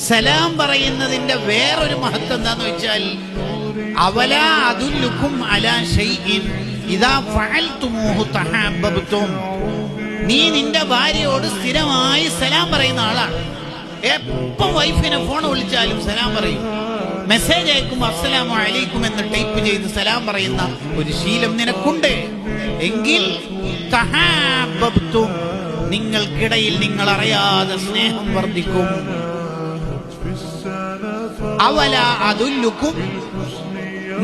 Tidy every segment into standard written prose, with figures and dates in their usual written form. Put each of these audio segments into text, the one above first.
സലാം പറയുന്നതിന്റെ വേറൊരു മഹത്വം എന്താന്ന് വെച്ചാൽ, അവലാ അദുല്ലുക്കും അലാ ശൈഇൻ ഇദാ ഫഅൽതുമൂഹു തഹബ്ബതും. നീ നിന്റെ ഭാര്യയോട് സ്ഥിരമായി സലാം പറയുന്ന ആളാണ്. എപ്പം വൈഫിനെ ഫോൺ വിളിച്ചാലും സലാം പറയും. മെസ്സേജ് അയക്കുമ്പോൾ അസ്സലാമു അലൈക്കും എന്ന് ടൈപ്പ് ചെയ്ത് സലാം പറയുന്ന ഒരു ശീലം നിനക്കുണ്ട് എങ്കിൽ തഹബ്ബതും, നിങ്ങൾക്കിടയിൽ നിങ്ങൾ അറിയാതെ സ്നേഹം വർദ്ധിക്കും. അവല അദുല്ലുക്കും,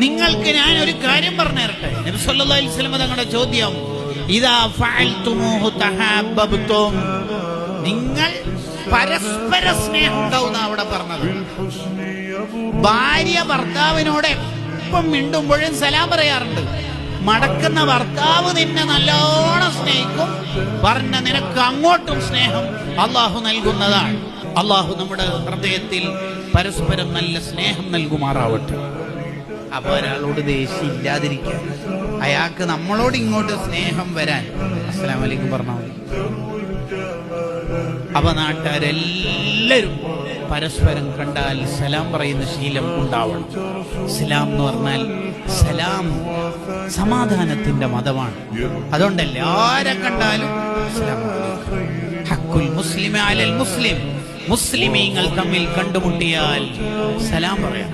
നിങ്ങൾക്ക് ഞാൻ ഒരു കാര്യം പറഞ്ഞു തരട്ടെ. നബി സല്ലല്ലാഹു അലൈഹി വസല്ലം തങ്ങളുടെ ചോദ്യം, ഇദാ ഫഅൽതുമൂഹു തഹബ്ബതും, നിങ്ങൾ പരസ്പര സ്നേഹം ഉണ്ടാവുന്ന അവിടെ പറഞ്ഞത്. ഭാര്യ ഭർത്താവിനോട് എപ്പം മിണ്ടുമ്പോഴും സലാം പറയാറുണ്ട്. മടക്കുന്ന ഭർത്താവ് നിന്നെ നല്ലോണം സ്നേഹിക്കും. പറഞ്ഞ നിനക്ക് അങ്ങോട്ടും സ്നേഹം അള്ളാഹു നൽകുന്നതാണ്. അള്ളാഹു നമ്മുടെ ഹൃദയത്തിൽ പരസ്പരം നല്ല സ്നേഹം നൽകുമാറാവട്ടെ. അപ്പൊ ഒരാളോട് ദേഷ്യം ഇല്ലാതിരിക്കാൻ, അയാൾക്ക് നമ്മളോട് ഇങ്ങോട്ട് സ്നേഹം വരാൻ അസ്സലാമു അലൈക്കും പറഞ്ഞാൽ മതി. അപ്പൊ നാട്ടുകാരെല്ലാവരും പരസ്പരം കണ്ടാൽ സലാം പറയുന്ന ശീലം ഉണ്ടാവണം. ഇസ്ലാം എന്ന് പറഞ്ഞാൽ സലാം സമാധാനത്തിന്റെ മതമാണ്. അതുകൊണ്ട് എല്ലാരെ കണ്ടാലും അസ്സലാമു അലൈക്കും. ഹഖുൽ മുസ്ലിമി അലൽ മുസ്ലിം, മുസ്ലിമീങ്ങൾ തമ്മിൽ കണ്ടുമുട്ടിയാൽ സലാം പറയാം.